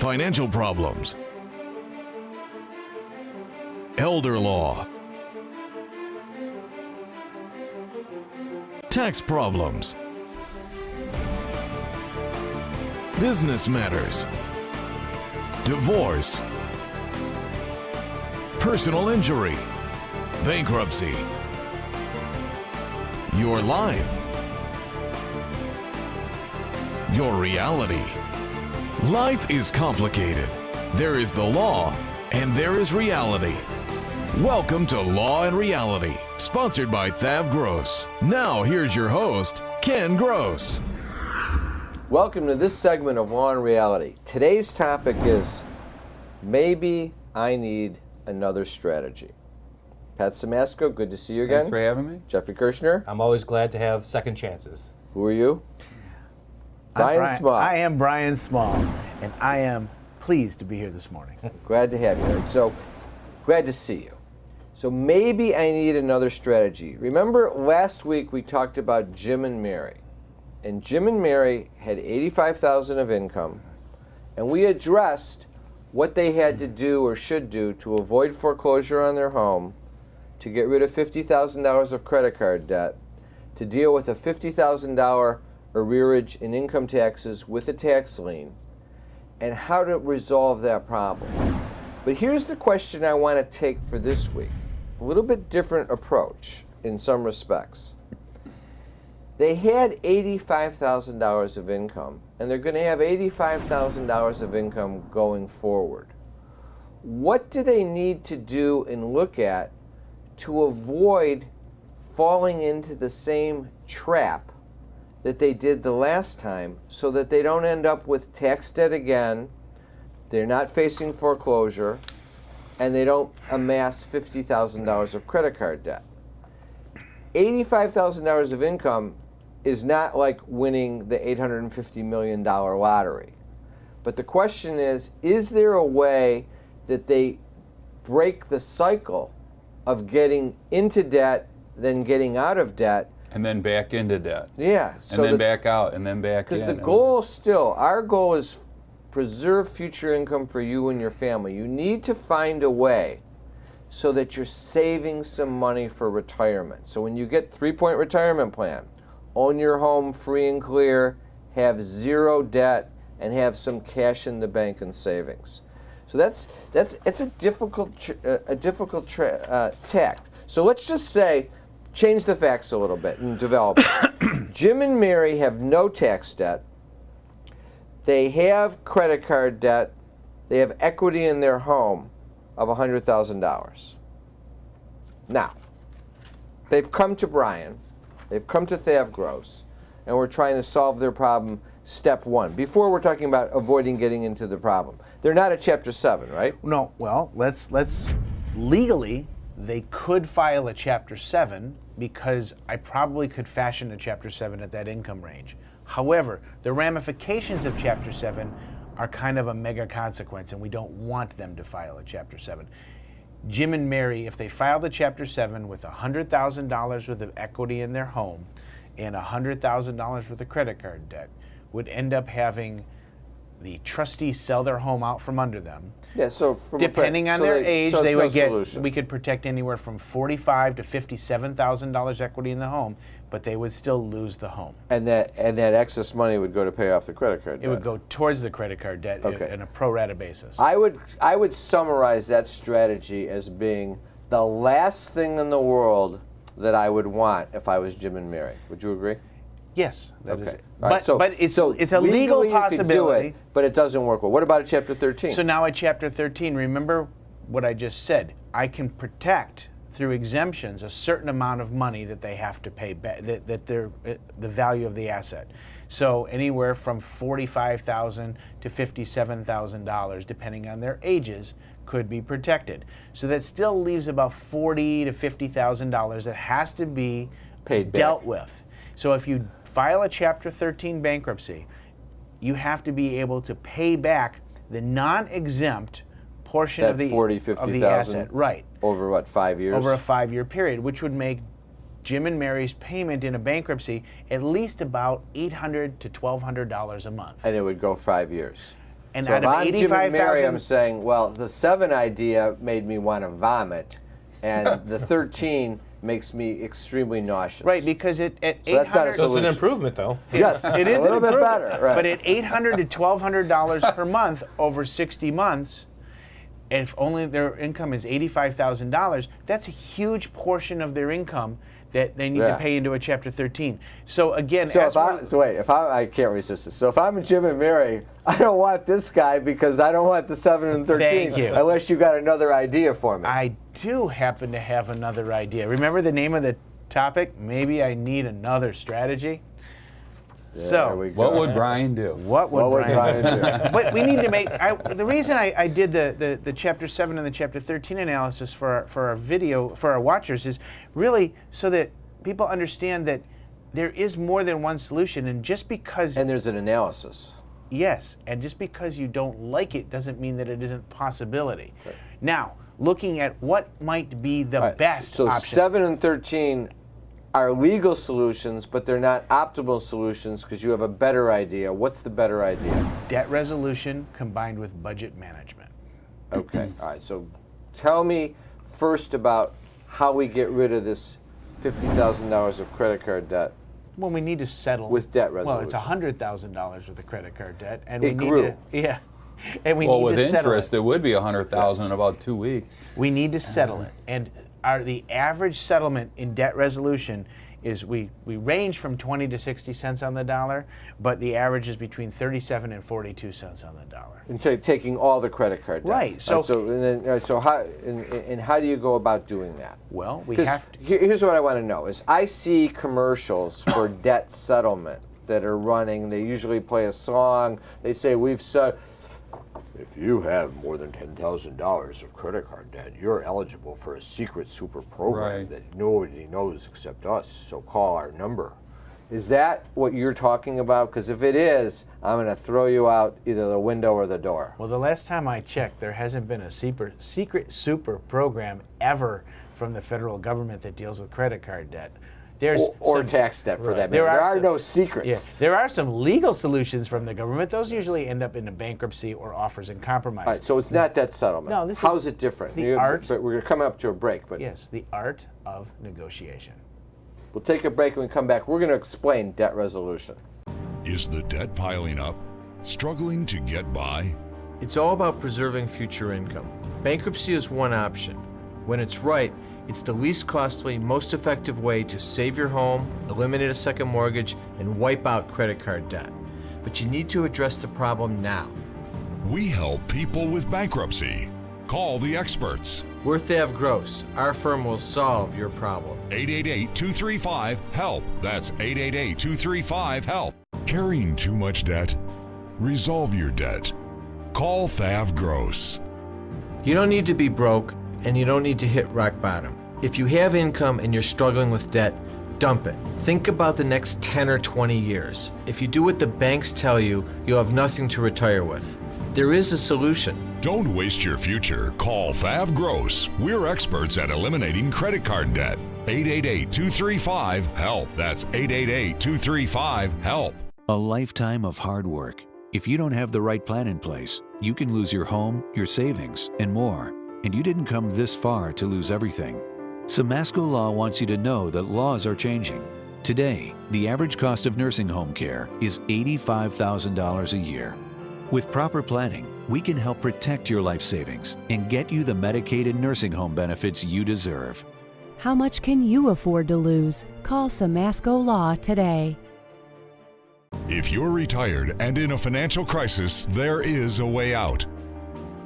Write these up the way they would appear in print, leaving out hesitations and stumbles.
financial problems, elder law, tax problems, business matters, divorce, personal injury, bankruptcy, your life, your reality. Life is complicated. There is the law and there is reality. Welcome to Law and Reality, sponsored by Thav Gross. Now here's your host, Ken Gross. Welcome to this segment of Law and Reality. Today's topic is Maybe I Need Another Strategy. Pat Simasko, good to see you again. Thanks for having me. Jeffrey Kirshner. I'm always glad to have second chances. Who are you? Brian Small. I am Brian Small, and I am pleased to be here this morning. Glad to have you. So, glad to see you. So maybe I need another strategy. Remember last week we talked about Jim and Mary. And Jim and Mary had $85,000 of income, and we addressed what they had to do or should do to avoid foreclosure on their home, to get rid of $50,000 of credit card debt, to deal with a $50,000 arrearage in income taxes with a tax lien, and how to resolve that problem. But here's the question I want to take for this week. A little bit different approach in some respects. They had $85,000 of income, and they're going to have $85,000 of income going forward. What do they need to do and look at to avoid falling into the same trap that they did the last time, so that they don't end up with tax debt again, they're not facing foreclosure, and they don't amass $50,000 of credit card debt? $85,000 of income is not like winning the $850 million lottery. But the question is there a way that they break the cycle of getting into debt, then getting out of debt, And then back into debt. yeah, And then back out, and then back in. because the goal still, our goal is preserve future income for you and your family. You need to find a way so that you're saving some money for retirement. So when you get 3-point retirement plan, own your home free and clear, have zero debt, and have some cash in the bank and savings. So it's a difficult tact. So let's just say, change the facts a little bit and develop it. Jim and Mary have no tax debt. They have credit card debt. They have equity in their home of $100,000. Now, they've come to Brian. They've come to Thav Gross, and we're trying to solve their problem step one. Before we're talking about avoiding getting into the problem. They're not at Chapter 7, right? No, well, let's legally, they could file a Chapter 7 because I probably could fashion a Chapter 7 at that income range. However, the ramifications of Chapter 7 are kind of a mega consequence, and we don't want them to file a Chapter 7. Jim and Mary, if they filed a Chapter 7 with $100,000 worth of equity in their home and $100,000 worth of credit card debt, would end up having the trustee sell their home out from under them. Yeah, so Depending on their age, they would get. We could protect anywhere from $45,000 to $57,000 equity in the home, but they would still lose the home. And that excess money would go to pay off the credit card debt. It would go towards the credit card debt on a pro rata basis. I would summarize that strategy as being the last thing in the world that I would want if I was Jim and Mary. Would you agree? Yes, that is Okay. it. All right, But it's a legal legally possibility. you could do it, but it doesn't work well. What about at Chapter 13? So now at Chapter 13, remember what I just said. I can protect through exemptions a certain amount of money that they have to pay back, that they're the value of the asset. So anywhere from $45,000 to $57,000, depending on their ages, could be protected. So that still leaves about $40,000 to $50,000 that has to be dealt with. So if you file a Chapter 13 bankruptcy, you have to be able to pay back the non-exempt portion of the asset. Right. Over what, 5 years? Over a 5-year period, which would make Jim and Mary's payment in a bankruptcy at least about $800 to $1,200 a month. And it would go 5 years. And So out if of I'm Jim and Mary, 85,000, I'm saying, well, the 7 idea made me want to vomit, and the 13 makes me extremely nauseous. right? Because at So that's not a 800, So it's an solution. improvement, though. Yes, it is a little an bit improvement. better. Right. But at $800 to $1,200 per month over 60 months, if only their income is $85,000, that's a huge portion of their income that they need Yeah. to pay into a Chapter 13. So again, So as I can't resist this. So if I'm a Jim and Mary, I don't want this guy because I don't want the 7 and 13. Thank you. Unless you got another idea for me. I do happen to have another idea. Remember the name of the topic? Maybe I need another strategy. There we go. What would Brian do? What would Brian Brian do? But we need to make. The reason I did the Chapter 7 and the Chapter 13 analysis for our video for our watchers is really so that people understand that there is more than one solution, and just because And there's an analysis. yes, and just because you don't like it doesn't mean that it isn't a possibility. Now, looking at what might be the All right, best so option. 7 and 13 are legal solutions, but they're not optimal solutions because you have a better idea. What's the better idea? Debt resolution combined with budget management. Okay, all right. So tell me first about how we get rid of this $50,000 of credit card debt. Well, we need to settle With debt Well, it's resolution. $100,000 worth of credit card debt, and It we need grew. to and we Well, need with to settle interest, it. it would be $100,000 in about 2 weeks. We need to settle it, and the average settlement in debt resolution is we range from 20 to 60 cents on the dollar, but the average is between 37 and 42 cents on the dollar. And taking all the credit card debt. Right, so- All right, so how and how do you go about doing that? Well, we 'Cause have to. here's what I want to know: is I see commercials for debt settlement that are running. They usually play a song. They say we've set. If you have more than $10,000 of credit card debt, you're eligible for a secret super program Right. that nobody knows except us. So call our number. Is that what you're talking about? Because if it is, I'm going to throw you out either the window or the door. Well, the last time I checked, there hasn't been a secret super program ever from the federal government that deals with credit card debt. There's Or some- tax debt for Right. that matter. There are some- no secrets. Yeah, there are some legal solutions from the government. Those usually end up in a bankruptcy or offers in compromise. All right, so it's not debt settlement. No, this How's is it different? the art- But we're coming up to a break. But Yes, the art of negotiation. we'll take a break and when we come back, we're going to explain debt resolution. Is the debt piling up? Struggling to get by? It's all about preserving future income. Bankruptcy is one option. When it's right, it's the least costly, most effective way to save your home, eliminate a second mortgage, and wipe out credit card debt. But you need to address the problem now. We help people with bankruptcy. Call the experts. Worth Ave Gross. Our firm will solve your problem. 888-235-HELP. That's 888-235-HELP. Carrying too much debt? Resolve your debt. Call Thav Gross. You don't need to be broke, and you don't need to hit rock bottom. If you have income and you're struggling with debt, dump it. Think about the next 10 or 20 years. If you do what the banks tell you, you'll have nothing to retire with. There is a solution. Don't waste your future. Call Thav Gross. We're experts at eliminating credit card debt. 888-235-HELP. That's 888-235-HELP. A lifetime of hard work. If you don't have the right plan in place, you can lose your home, your savings, and more. And you didn't come this far to lose everything. Samasco Law wants you to know that laws are changing. Today, the average cost of nursing home care is $85,000 a year. With proper planning, we can help protect your life savings and get you the Medicaid and nursing home benefits you deserve. How much can you afford to lose? Call Samasco Law today. If you're retired and in a financial crisis, there is a way out.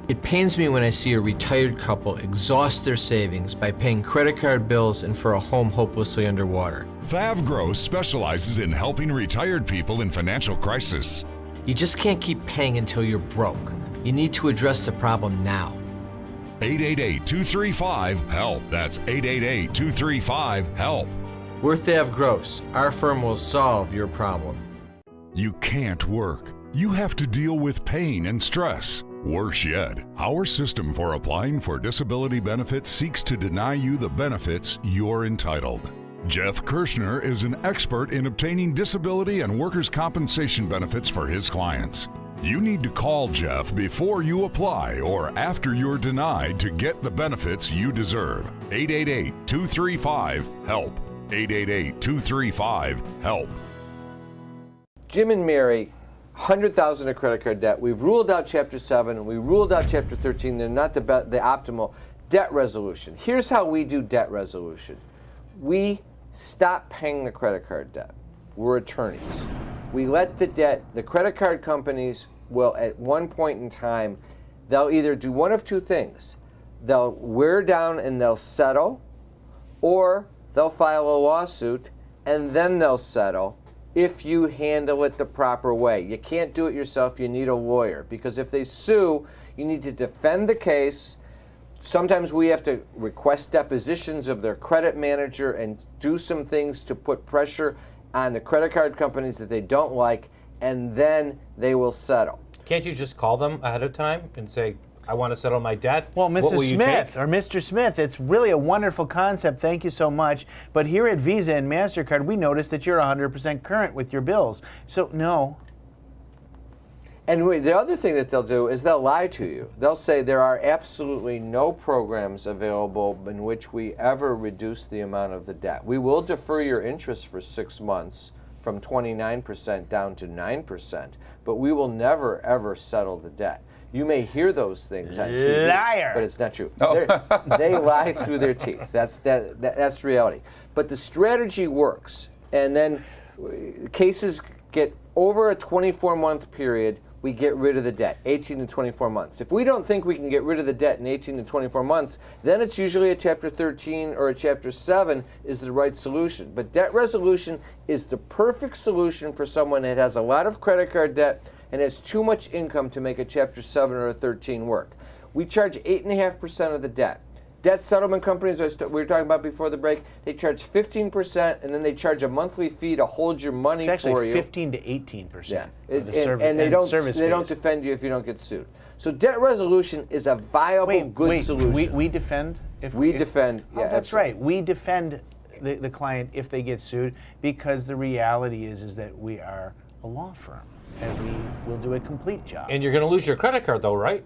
It pains me when I see a retired couple exhaust their savings by paying credit card bills and for a home hopelessly underwater. Thav Gross specializes in helping retired people in financial crisis. You just can't keep paying until you're broke. You need to address the problem now. 888-235-HELP. That's 888-235-HELP. Worth Ave Gross. Our firm will solve your problem. You can't work. You have to deal with pain and stress. Worse yet, our system for applying for disability benefits seeks to deny you the benefits you're entitled. Jeff Kirshner is an expert in obtaining disability and workers' compensation benefits for his clients. You need to call Jeff before you apply or after you're denied to get the benefits you deserve. 888-235-HELP. 888-235-HELP. Jim and Mary, $100,000 of credit card debt. We've ruled out Chapter 7. We ruled out Chapter 13. They're not the optimal. Debt resolution. Here's how we do debt resolution. We stop paying the credit card debt. We're attorneys. We let the credit card companies will, at one point in time, they'll either do one of two things. They'll wear down and they'll settle, or they'll file a lawsuit and then they'll settle if you handle it the proper way. You can't do it yourself. You need a lawyer, because if they sue, you need to defend the case. Sometimes we have to request depositions of their credit manager and do some things to put pressure on the credit card companies that they don't like, and then they will settle. Can't you just call them ahead of time and say, I want to settle my debt? Well, What will Mrs. you Smith take? or Mr. Smith, it's really a wonderful concept. Thank you so much. But here at Visa and MasterCard, we noticed that you're 100% current with your bills. So, no. And the other thing that they'll do is they'll lie to you. They'll say there are absolutely no programs available in which we ever reduce the amount of the debt. We will defer your interest for 6 months from 29% down to 9%, but we will never, ever settle the debt. You may hear those things on TV, Liar. but it's not true. They lie through their teeth. That's reality. But the strategy works, and then cases get over a 24-month period. We get rid of the debt, 18 to 24 months. If we don't think we can get rid of the debt in 18 to 24 months, then it's usually a Chapter 13 or a Chapter 7 is the right solution. But debt resolution is the perfect solution for someone that has a lot of credit card debt and has too much income to make a Chapter 7 or a 13 work. We charge 8.5% of the debt. Debt settlement companies, we were talking about before the break, they charge 15%, and then they charge a monthly fee to hold your money It's for you. actually 15 to 18%. Yeah, of the service, and they don't service fees. defend you if you don't get sued. So debt resolution is a viable, good solution. We defend? Defend. Oh, Yeah, that's right. We defend the client if they get sued, because the reality is that we are a law firm and we will do a complete job. And you're going to lose your credit card, though, right?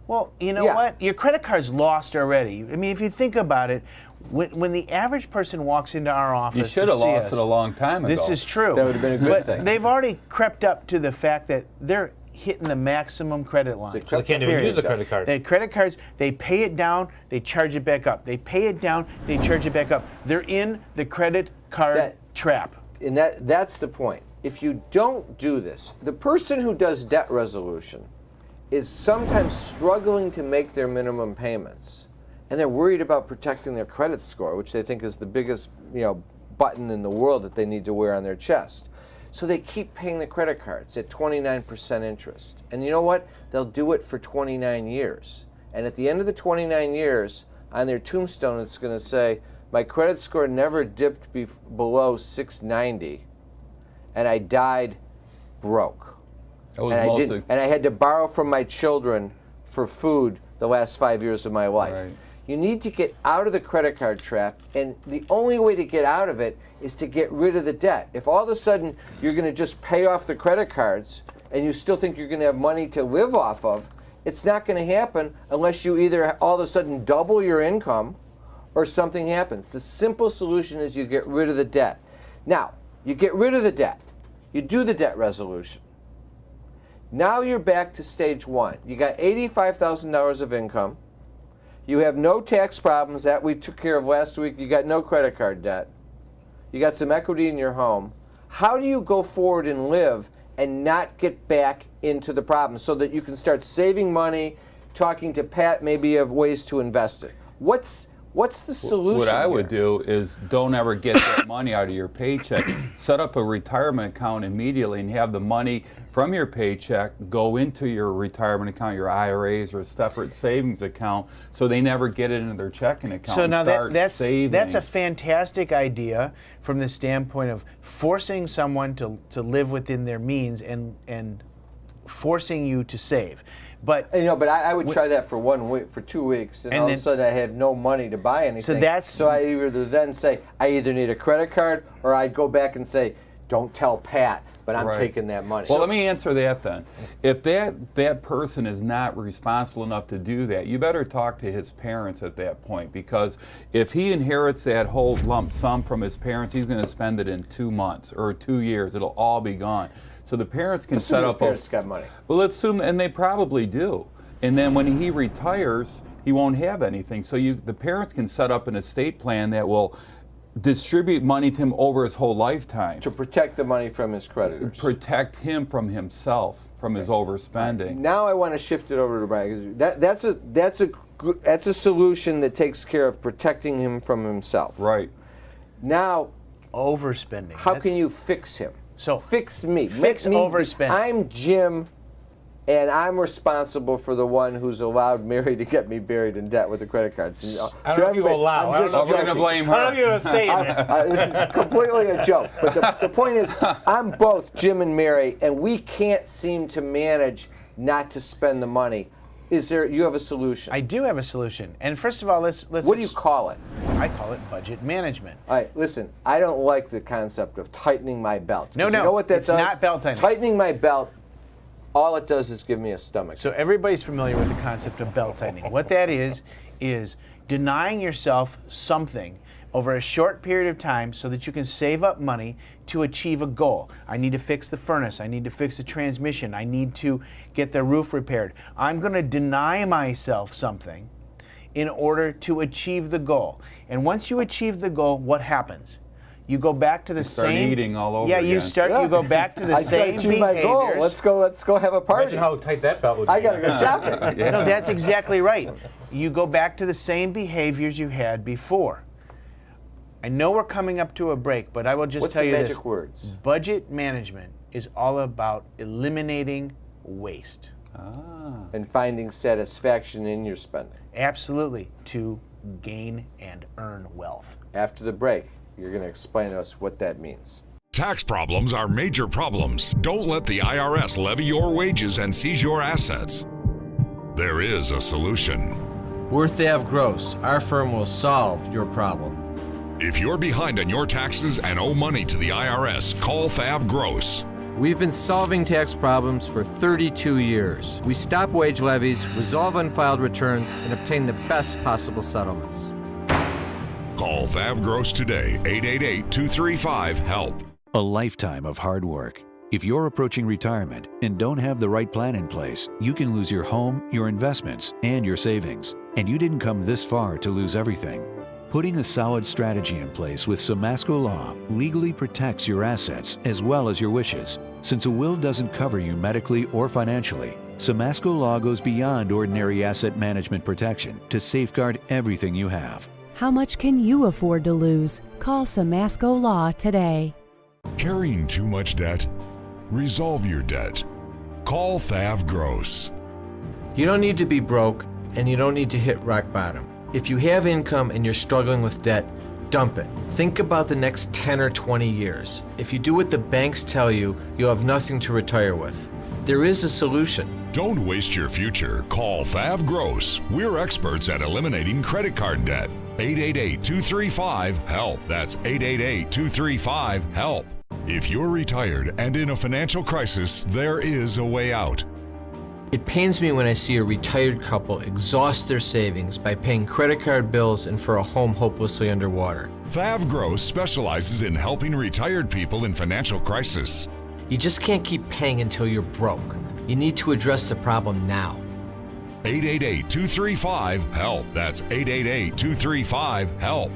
Well, you know Yeah. what? Your credit card's lost already. I mean, if you think about it, when the average person walks into our office, You should have lost it a long time ago. This is true. That would have been a good but thing. They've already crept up to the fact that they're hitting the maximum credit line. So they can't even use a credit card. They credit cards, they pay it down, they charge it back up. They pay it down, they charge it back up. They're in the credit card trap. And that's the point. If you don't do this, the person who does debt resolution is sometimes struggling to make their minimum payments, and they're worried about protecting their credit score, which they think is the biggest, button in the world that they need to wear on their chest. So they keep paying the credit cards at 29% interest. And you know what? They'll do it for 29 years. And at the end of the 29 years, on their tombstone, it's going to say, my credit score never dipped below 690, and I died broke. And I had to borrow from my children for food the last 5 years of my life. Right. You need to get out of the credit card trap, and the only way to get out of it is to get rid of the debt. If all of a sudden you're going to just pay off the credit cards and you still think you're going to have money to live off of, it's not going to happen unless you either all of a sudden double your income or something happens. The simple solution is you get rid of the debt. Now, you get rid of the debt. You do the debt resolution. Now you're back to stage one. You got $85,000 of income. You have no tax problems that we took care of last week. You got no credit card debt. You got some equity in your home. How do you go forward and live and not get back into the problem so that you can start saving money, talking to Pat maybe of ways to invest it? What's the solution? What I would do is don't ever get that money out of your paycheck. Set up a retirement account immediately and have the money from your paycheck go into your retirement account, your IRAs or separate savings account, so they never get it into their checking account. So and now start that's saving. a fantastic idea from the standpoint of forcing someone to live within their means and forcing you to save. But I would try that for 1 week, for 2 weeks, and all of a sudden I have no money to buy anything. So I either then say I either need a credit card, or I'd go back and say, don't tell Pat, but I'm Right. taking that money. Well, let me answer that then. If that person is not responsible enough to do that, you better talk to his parents at that point, because if he inherits that whole lump sum from his parents, he's going to spend it in 2 months or 2 years. It'll all be gone. So the parents can set up parents got money. Well, let's assume, and they probably do. And then when he retires, he won't have anything. So the parents can set up an estate plan that will distribute money to him over his whole lifetime. To protect the money from his creditors. Protect him from himself, from his overspending. Now I want to shift it over to Brian, because that's a solution that takes care of protecting him from himself. Right. Now, Overspending. how can you fix him? So Fix me. fix Make me- overspending. I'm Jim, and I'm responsible for the one who's allowed Mary to get me buried in debt with the credit cards. I don't know if you allow. I don't know if We're going to blame I don't know her. if you're saying it. This is completely a joke. But the point is, I'm both Jim and Mary, and we can't seem to manage not to spend the money. You have a solution? I do have a solution. And first of all, let's What do you call it? I call it budget management. All right, listen, I don't like the concept of tightening my belt. No, 'Cause no, you know what that it's does? not belt tightening. Tightening my belt, all it does is give me a stomach. So everybody's familiar with the concept of belt tightening. What that is denying yourself something over a short period of time so that you can save up money to achieve a goal. I need to fix the furnace. I need to fix the transmission. I need to get the roof repaired. I'm going to deny myself something in order to achieve the goal. And once you achieve the goal, what happens? You go back to the start same. eating all over Yeah, again. you start. You go back to the I same gotta achieve my goal. behaviors. Let's go have a party. Imagine how tight that belt would be. I gotta go shopping. No, that's exactly right. You go back to the same behaviors you had before. I know we're coming up to a break, but I will just What's tell the you magic this. words? Budget management is all about eliminating waste. And finding satisfaction in your spending. Absolutely, to gain and earn wealth. After the break, you're going to explain to us what that means. Tax problems are major problems. Don't let the IRS levy your wages and seize your assets. There is a solution. Worth Ave Gross, our firm will solve your problem. If you're behind on your taxes and owe money to the IRS, call Thav Gross. We've been solving tax problems for 32 years. We stop wage levies, resolve unfiled returns, and obtain the best possible settlements. Call Thav Gross today, 888-235-HELP. A lifetime of hard work. If you're approaching retirement and don't have the right plan in place, you can lose your home, your investments, and your savings. And you didn't come this far to lose everything. Putting a solid strategy in place with Samasco Law legally protects your assets as well as your wishes. Since a will doesn't cover you medically or financially, Samasco Law goes beyond ordinary asset management protection to safeguard everything you have. How much can you afford to lose? Call Samasco Law today. Carrying too much debt? Resolve your debt. Call Thav Gross. You don't need to be broke, and you don't need to hit rock bottom. If you have income and you're struggling with debt, dump it. Think about the next 10 or 20 years. If you do what the banks tell you, you'll have nothing to retire with. There is a solution. Don't waste your future. Call Thav Gross. We're experts at eliminating credit card debt. 888-235-HELP. That's 888-235-HELP. If you're retired and in a financial crisis, there is a way out. It pains me when I see a retired couple exhaust their savings by paying credit card bills and for a home hopelessly underwater. Thav Gross specializes in helping retired people in financial crisis. You just can't keep paying until you're broke. You need to address the problem now. 888-235-HELP. That's 888-235-HELP.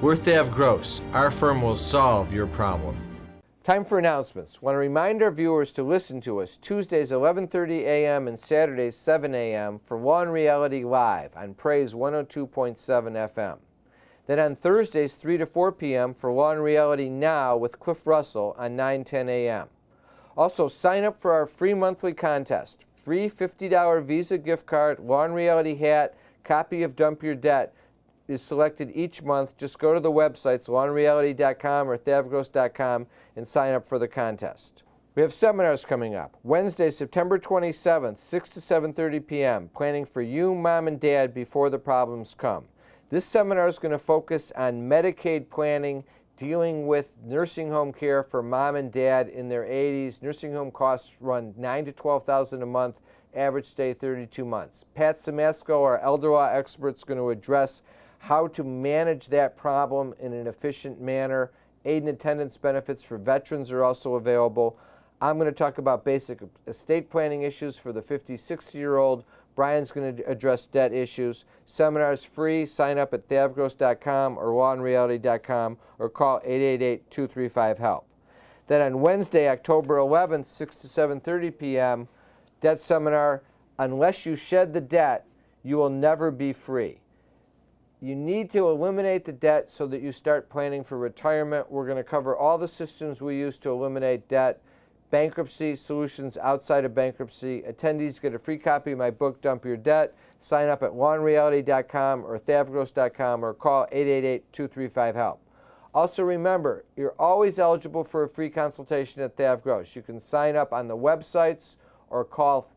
Worth Ave Gross, our firm will solve your problem. Time for announcements. Want to remind our viewers to listen to us Tuesdays 11:30 a.m. and Saturdays 7 a.m. for Law and Reality Live on Praise 102.7 FM. Then on Thursdays 3 to 4 p.m. for Law and Reality Now with Cliff Russell on 9:10 a.m. Also, sign up for our free monthly contest. Free $50 Visa gift card, Law and Reality hat, copy of Dump Your Debt is selected each month. Just go to the websites lawandreality.com or thavgross.com and sign up for the contest. We have seminars coming up. Wednesday, September 27th, 6 to 7:30 p.m., planning for you, mom, and dad before the problems come. This seminar is going to focus on Medicaid planning, dealing with nursing home care for mom and dad in their 80s. Nursing home costs run $9,000 to $12,000 a month, average stay 32 months. Pat Simasko, our elder law expert, is going to address how to manage that problem in an efficient manner. Aid and attendance benefits for veterans are also available. I'm going to talk about basic estate planning issues for the 50, 60-year-old. Brian's going to address debt issues. Seminar is free. Sign up at thavgross.com or lawandreality.com or call 888-235-HELP. Then on Wednesday, October 11th, 6 to 7:30 p.m., debt seminar. Unless you shed the debt, you will never be free. You need to eliminate the debt so that you start planning for retirement. We're going to cover all the systems we use to eliminate debt. Bankruptcy, solutions outside of bankruptcy. Attendees get a free copy of my book, Dump Your Debt. Sign up at lawandreality.com or thavgross.com or call 888-235-HELP. Also remember, you're always eligible for a free consultation at Thav Gross. You can sign up on the websites or call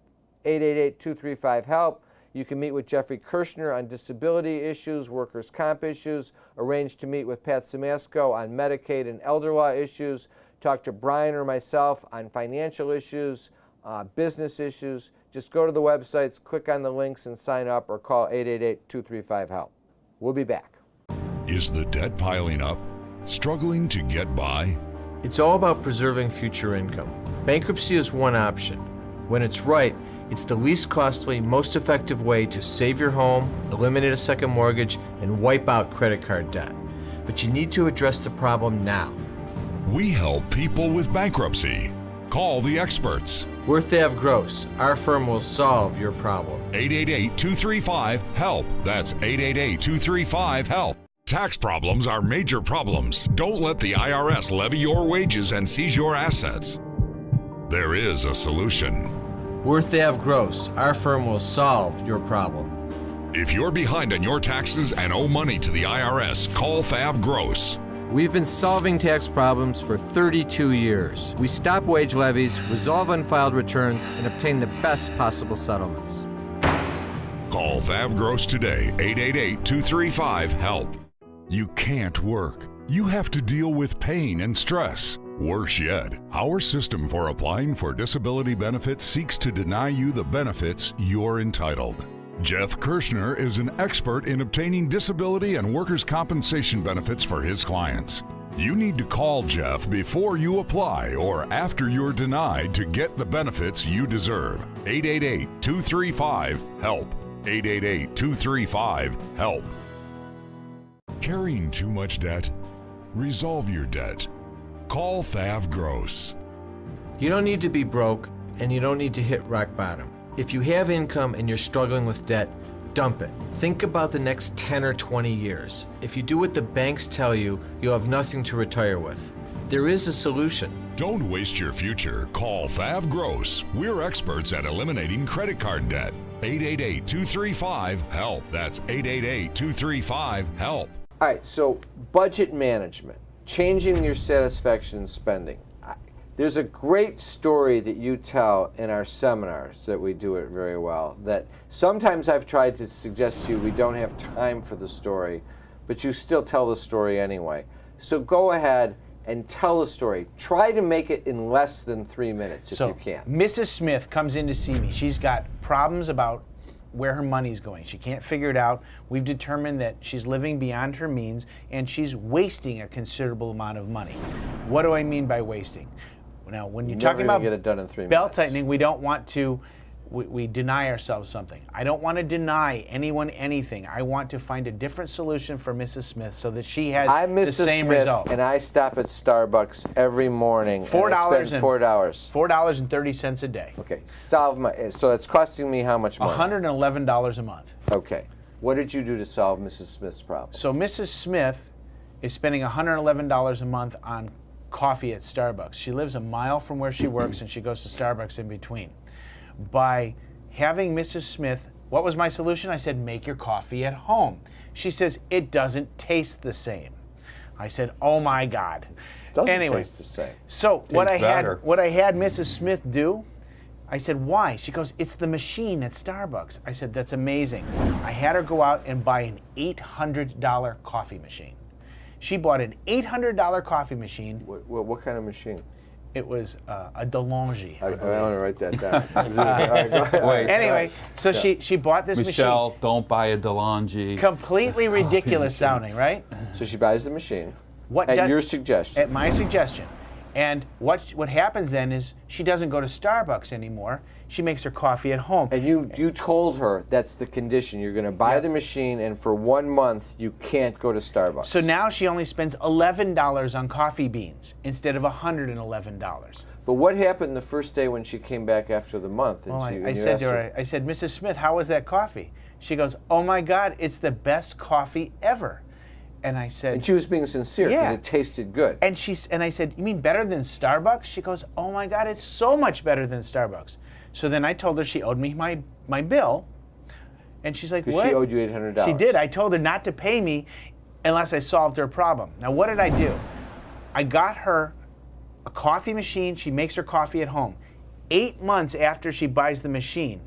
888-235-HELP. You can meet with Jeffrey Kirshner on disability issues, workers' comp issues, arrange to meet with Pat Simasko on Medicaid and elder law issues, talk to Brian or myself on financial issues, business issues. Just go to the websites, click on the links, and sign up or call 888-235-HELP. We'll be back. Is the debt piling up? Struggling to get by? It's all about preserving future income. Bankruptcy is one option. When it's right, it's the least costly, most effective way to save your home, eliminate a second mortgage, and wipe out credit card debt. But you need to address the problem now. We help people with bankruptcy. Call the experts. We're Thav Gross. Our firm will solve your problem. 888-235-HELP. That's 888-235-HELP. Tax problems are major problems. Don't let the IRS levy your wages and seize your assets. There is a solution. We're Thav Gross. Our firm will solve your problem. If you're behind on your taxes and owe money to the IRS, call Thav Gross. We've been solving tax problems for 32 years. We stop wage levies, resolve unfiled returns, and obtain the best possible settlements. Call Thav Gross today, 888-235-HELP. You can't work. You have to deal with pain and stress. Worse yet, our system for applying for disability benefits seeks to deny you the benefits you're entitled. Jeff Kirshner is an expert in obtaining disability and workers' compensation benefits for his clients. You need to call Jeff before you apply or after you're denied to get the benefits you deserve. 888-235-HELP. 888-235-HELP. Carrying too much debt? Resolve your debt. Call Thav Gross. You don't need to be broke, and you don't need to hit rock bottom. If you have income and you're struggling with debt, dump it. Think about the next 10 or 20 years. If you do what the banks tell you, you'll have nothing to retire with. There is a solution. Don't waste your future. Call Thav Gross. We're experts at eliminating credit card debt. 888-235-HELP. That's 888-235-HELP. All right, so budget management, changing your satisfaction in spending. There's a great story that you tell in our seminars that we do it very well, that sometimes I've tried to suggest to you we don't have time for the story, but you still tell the story anyway. So go ahead and tell the story. Try to make it in less than 3 minutes if you can. Mrs. Smith comes in to see me. She's got problems about where her money's going. She can't figure it out. We've determined that she's living beyond her means and she's wasting a considerable amount of money. What do I mean by wasting? Now, when you're talking about get it done in 3 belt minutes. tightening, we don't want to, we deny ourselves something. I don't want to deny anyone anything. I want to find a different solution for Mrs. Smith so that she has the same result. And I stop at Starbucks every morning. $4 and I spend $4. $4.30 a day. Okay, solve my. So it's costing me how much money? $111 a month. Okay. What did you do to solve Mrs. Smith's problem? So Mrs. Smith is spending $111 a month on coffee at Starbucks. She lives a mile from where she works and she goes to Starbucks in between. By having Mrs. Smith, what was my solution? I said, make your coffee at home. She says, it doesn't taste the same. I said, oh my God. Doesn't taste the same. So what I better. had Mrs. Smith do, I said, why? She goes, it's the machine at Starbucks. I said, that's amazing. I had her go out and buy an $800 coffee machine. She bought an $800 coffee machine. What kind of machine? It was a DeLonghi. I want to write that down. All right, go ahead. Wait. Anyway, so she bought this Michelle, machine. don't buy a DeLonghi. Completely ridiculous sounding, right? So she buys the machine What at does- your suggestion. At my suggestion. And what happens then is she doesn't go to Starbucks anymore. She makes her coffee at home. And you told her that's the condition. You're going to buy the machine, and for 1 month you can't go to Starbucks. So now she only spends $11 on coffee beans instead of $111. But what happened the first day when she came back after the month? And Well, and I you said asked to her, I said, Mrs. Smith, how was that coffee? She goes, oh my God, it's the best coffee ever. And I said, And she was being sincere because Yeah. it tasted good. and I said, you mean better than Starbucks? She goes, oh my God, it's so much better than Starbucks. So then I told her she owed me my bill. And she's like, Because what? she owed you $800. She did. I told her not to pay me unless I solved her problem. Now, what did I do? I got her a coffee machine. She makes her coffee at home. 8 months after she buys the machine,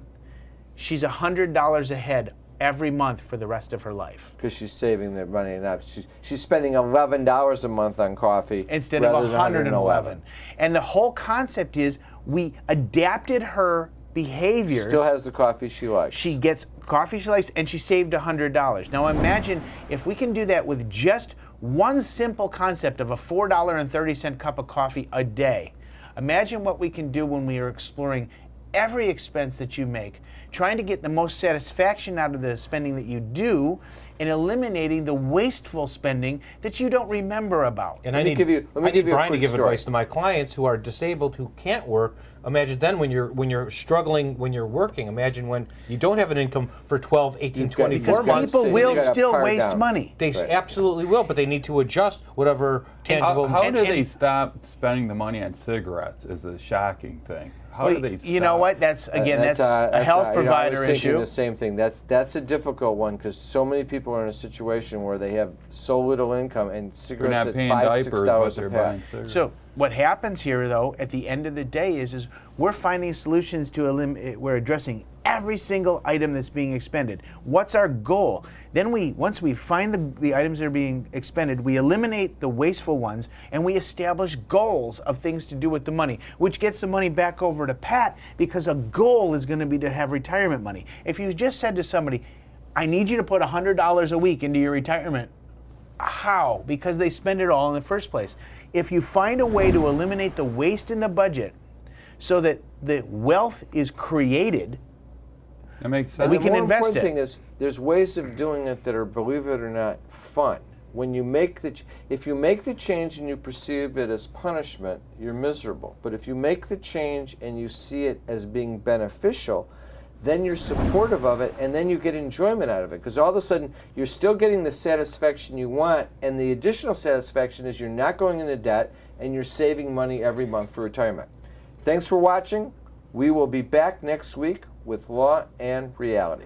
she's $100 ahead every month for the rest of her life. Because she's saving the money enough. She's spending $11 a month on coffee Instead of rather than $111. And the whole concept is we adapted her behaviors. Still has the coffee she likes. She gets coffee she likes, and she saved $100. Now imagine if we can do that with just one simple concept of a $4.30 cup of coffee a day. Imagine what we can do when we are exploring every expense that you make, trying to get the most satisfaction out of the spending that you do, and eliminating the wasteful spending that you don't remember about. And Let me give you a Brian to quick give story. advice to my clients who are disabled, who can't work. Imagine then when you're struggling, when you're working. Imagine when you don't have an income for 12, 18, You've got- 24 because months. People You will gotta still par waste down. money. They Right. absolutely will, but they need to adjust whatever tangible. How And- do they and- stop spending the money on cigarettes is a shocking thing. How do they stop? You know what? That's a health I provider was thinking issue. the same thing. That's a difficult one because so many people are in a situation where they have so little income and They're cigarettes not at paying $5, diapers, but $6 they're a buying pack. cigarettes. So what happens here, though, at the end of the day, is we're finding solutions to we're addressing every single item that's being expended. What's our goal? Then once we find the items that are being expended, we eliminate the wasteful ones, and we establish goals of things to do with the money, which gets the money back over to Pat, because a goal is going to be to have retirement money. If you just said to somebody, I need you to put $100 a week into your retirement, how? Because they spend it all in the first place. If you find a way to eliminate the waste in the budget so that the wealth is created, That makes sense. We The can more invest important it. thing is there's ways of doing it that are, believe it or not, fun. When you make if you make the change and you perceive it as punishment, you're miserable. But if you make the change and you see it as being beneficial, then you're supportive of it, and then you get enjoyment out of it. Because all of a sudden, you're still getting the satisfaction you want, and the additional satisfaction is you're not going into debt, and you're saving money every month for retirement. Thanks for watching. We will be back next week with Law and Reality.